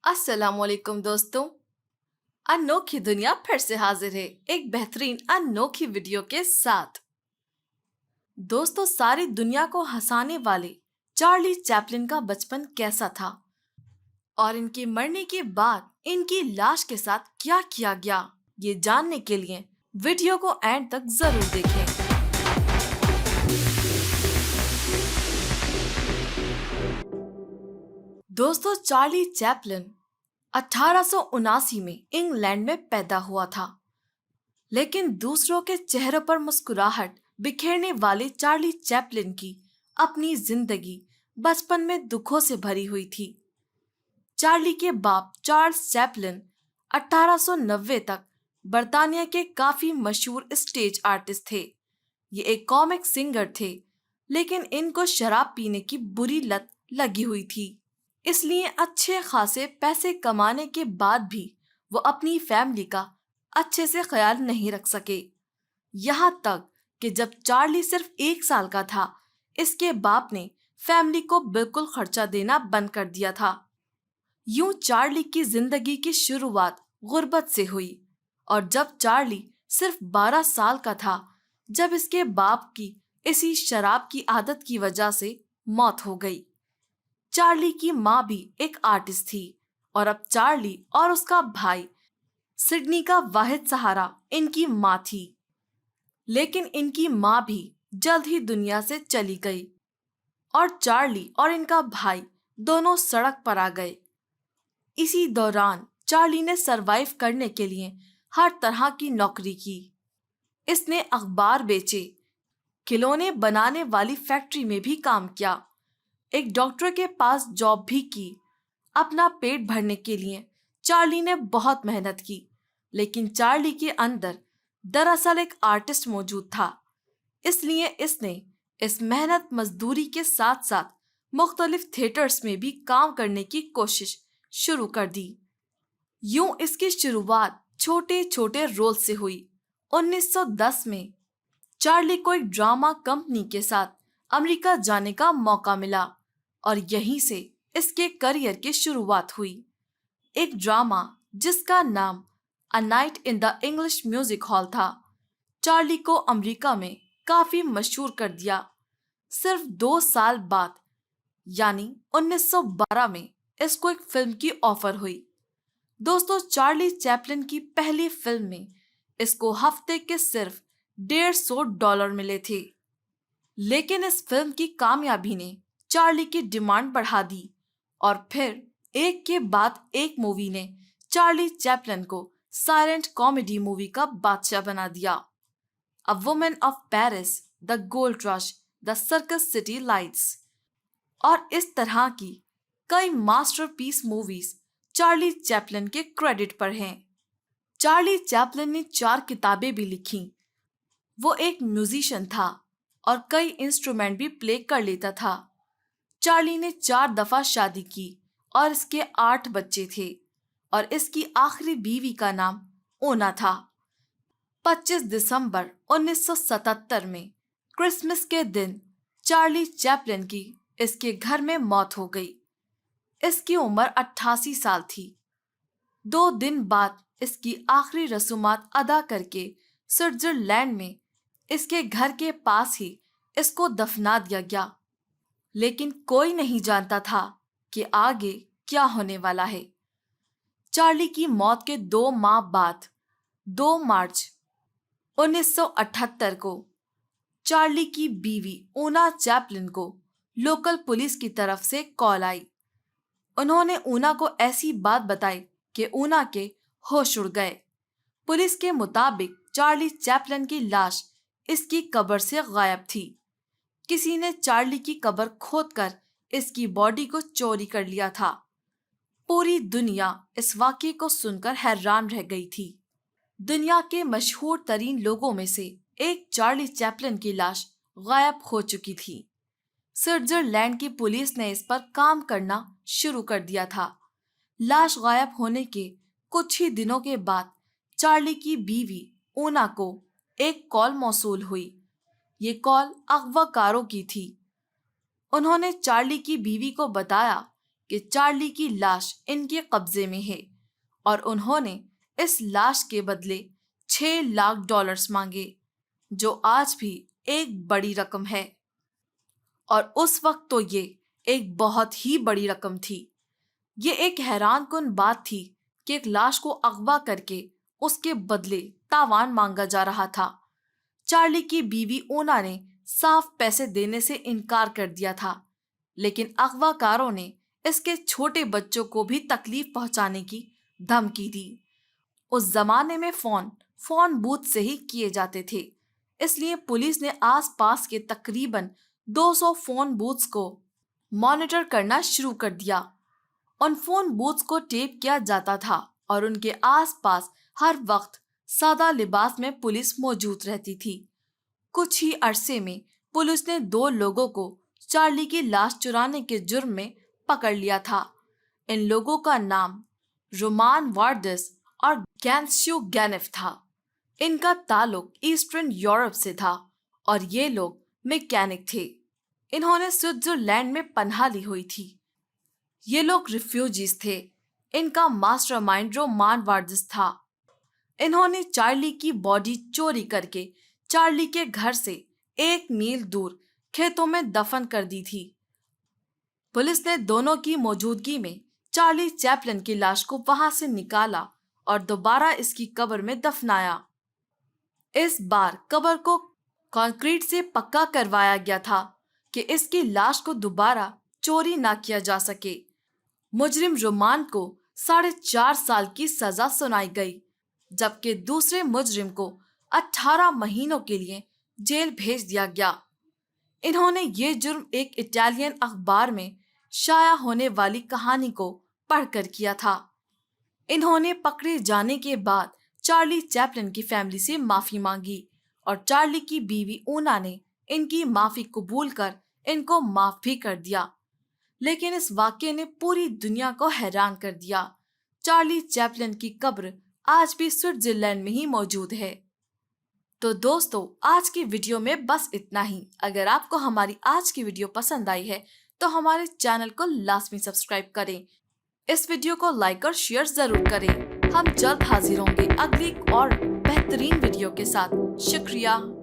अस्सलाम वालेकुम दोस्तों। अनोखी दुनिया फिर से हाजिर है एक बेहतरीन अनोखी वीडियो के साथ। दोस्तों, सारी दुनिया को हंसाने वाले चार्ली चैपलिन का बचपन कैसा था और इनके मरने के बाद इनकी लाश के साथ क्या किया गया, ये जानने के लिए वीडियो को एंड तक जरूर देखें। दोस्तों, चार्ली चैपलिन 1879 में इंग्लैंड में पैदा हुआ था, लेकिन दूसरों के चेहरों पर मुस्कुराहट बिखेरने वाले चार्ली चैपलिन की अपनी जिंदगी बचपन में दुखों से भरी हुई थी। चार्ली के बाप चार्ल्स चैपलिन 1890 तक बर्तानिया के काफी मशहूर स्टेज आर्टिस्ट थे। ये एक कॉमिक सिंगर थे, लेकिन इनको शराब पीने की बुरी लत लगी हुई थी। इसलिए अच्छे खासे पैसे कमाने के बाद भी वो अपनी फैमिली का अच्छे से ख्याल नहीं रख सके। यहाँ तक कि जब चार्ली सिर्फ 1 साल का था, इसके बाप ने फैमिली को बिल्कुल खर्चा देना बंद कर दिया था। यूं चार्ली की जिंदगी की शुरुआत गुर्बत से हुई, और जब चार्ली सिर्फ 12 साल का था, जब इसके बाप की इसी शराब की आदत की वजह से मौत हो गई। चार्ली की माँ भी एक आर्टिस्ट थी, और अब चार्ली और उसका भाई सिडनी का वाहिद सहारा इनकी माँ थी। लेकिन इनकी माँ भी जल्द ही दुनिया से चली गई, और चार्ली और इनका भाई दोनों सड़क पर आ गए। इसी दौरान चार्ली ने सरवाइव करने के लिए हर तरह की नौकरी की। इसने अखबार बेचे, खिलौने बनाने वाली फैक्ट्री में भी काम किया, एक डॉक्टर के पास जॉब भी की। अपना पेट भरने के लिए चार्ली ने बहुत मेहनत की, लेकिन चार्ली के अंदर दरअसल एक आर्टिस्ट मौजूद था। इसलिए इसने इस मेहनत मजदूरी के साथ साथ मुख्तलिफ थिएटर्स में भी काम करने की कोशिश शुरू कर दी। यूं इसकी शुरुआत छोटे छोटे रोल से हुई। 1910 में चार्ली को एक ड्रामा कंपनी के साथ अमेरिका जाने का मौका मिला, और यहीं से इसके करियर की शुरुआत हुई। एक ड्रामा जिसका नाम a night in the English music hall था, चार्ली को अमेरिका में काफी मशहूर कर दिया। सिर्फ 2 साल बाद यानी 1912 में इसको एक फिल्म की ऑफर हुई। दोस्तों, चार्ली चैपलिन की पहली फिल्म में इसको हफ्ते के सिर्फ $150 मिले थे, लेकिन इस फिल्म की कामयाबी ने चार्ली की डिमांड बढ़ा दी, और फिर एक के बाद एक मूवी ने चार्ली चैपलिन को साइलेंट कॉमेडी मूवी का बादशाह बना दिया। A woman of Paris, the gold rush, the circus city lights, और इस तरह की कई मास्टरपीस मूवीज चार्ली चैपलिन के क्रेडिट पर हैं। चार्ली चैपलिन ने 4 किताबें भी लिखीं। वो एक म्यूजिशियन था और कई इंस्ट्रूमेंट भी प्ले कर लेता था। चार्ली ने 4 दफा शादी की और इसके 8 बच्चे थे, और इसकी आखिरी बीवी का नाम ओना था। 25 दिसंबर 1977 में क्रिसमस के दिन चार्ली चैपलिन की इसके घर में मौत हो गई। इसकी उम्र 88 साल थी। 2 दिन बाद इसकी आखिरी रसूमात अदा करके स्विट्जरलैंड में इसके घर के पास ही इसको दफना दिया गया। लेकिन कोई नहीं जानता था कि आगे क्या होने वाला है। चार्ली की मौत के 2 माह बाद 2 मार्च 1978 को चार्ली की बीवी ऊना चैपलिन को लोकल पुलिस की तरफ से कॉल आई। उन्होंने ऊना को ऐसी बात बताई कि ऊना के होश उड़ गए। पुलिस के मुताबिक चार्ली चैपलिन की लाश इसकी कब्र से गायब थी। किसी ने चार्ली की कब्र खोदकर इसकी बॉडी को चोरी कर लिया था। पूरी दुनिया इस वाकये को सुनकर हैरान रह गई थी। दुनिया के मशहूर तरीन लोगों में से एक चार्ली चैपलिन की लाश गायब हो चुकी थी। स्विट्जरलैंड की पुलिस ने इस पर काम करना शुरू कर दिया था। लाश गायब होने के कुछ ही दिनों के बाद चार्ली की बीवी ऊना को एक कॉल मौसूल हुई। ये कॉल अगवाकारों की थी। उन्होंने चार्ली की बीवी को बताया کہ چارلی کی لاش ان کے قبضے میں ہے اور انہوں نے اس لاش کے بدلے $6 لاکھ مانگے، جو آج بھی ایک بڑی رقم ہے، اور اس وقت تو یہ ایک بہت ہی بڑی رقم تھی۔ یہ ایک حیران کن بات تھی کہ ایک لاش کو اغوا کر کے اس کے بدلے تاوان مانگا جا رہا تھا۔ چارلی کی بیوی اونا نے صاف پیسے دینے سے انکار کر دیا تھا، لیکن اغوا کاروں نے اس کے چھوٹے بچوں کو بھی تکلیف پہنچانے کی دھمکی دی۔ اس زمانے میں فون بوتھ سے ہی کیے جاتے تھے، اس لیے پولیس نے آس پاس کے تقریباً 200 فون بوتھس کو مانیٹر کرنا شروع کر دیا۔ ان فون بوتھس کو ٹیپ کیا جاتا تھا اور ان کے آس پاس ہر وقت سادہ لباس میں پولیس موجود رہتی تھی۔ کچھ ہی عرصے میں پولیس نے 2 لوگوں کو چارلی کی لاش چرانے کے جرم میں پکڑ لیا تھا۔ ان لوگوں کا نام رومان وارڈس اور گینسیو گینف تھا۔ ان کا تعلق ایسٹرن یورپ سے تھا اور یہ لوگ میکینک تھے۔ انہوں نے سوئٹزرلینڈ میں پناہ لی ہوئی تھی۔ یہ لوگ ریفیوجیز تھے۔ ان کا ماسٹر مائنڈ رومان وارڈس تھا۔ انہوں نے چارلی کی باڈی چوری کر کے چارلی کے گھر سے 1 میل دور کھیتوں میں دفن کر دی تھی۔ پولیس نے دونوں کی موجودگی میں چارلی چیپلن کی لاش کو وہاں سے نکالا اور دوبارہ اس کی قبر میں دفنایا۔ اس بار قبر کو کنکریٹ سے پکا کروایا گیا تھا کہ اس کی لاش کو دوبارہ چوری نہ کیا جا سکے۔ مجرم رومان کو 4.5 سال کی سزا سنائی گئی، جبکہ دوسرے مجرم کو 18 مہینوں کے لیے جیل بھیج دیا گیا۔ انہوں نے یہ جرم ایک اٹالین اخبار میں شائع ہونے والی کہانی کو پڑھ کر کیا تھا۔ انہوں نے پکڑے جانے کے بعد چارلی چیپلن کی فیملی سے معافی مانگی اور چارلی کی بیوی اونا نے ان کی معافی قبول کر ان کو معاف بھی کر دیا۔ لیکن اس واقعے نے پوری دنیا کو حیران کر دیا۔ چارلی چیپلن کی قبر آج بھی سوئٹزرلینڈ میں ہی موجود ہے۔ تو دوستو، آج کی ویڈیو میں بس اتنا ہی۔ اگر آپ کو ہماری آج کی ویڈیو پسند آئی ہے تو ہمارے چینل کو لازمی سبسکرائب کریں، اس ویڈیو کو لائک اور شیئر ضرور کریں۔ ہم جلد حاضر ہوں گے اگلی اور بہترین ویڈیو کے ساتھ۔ شکریہ۔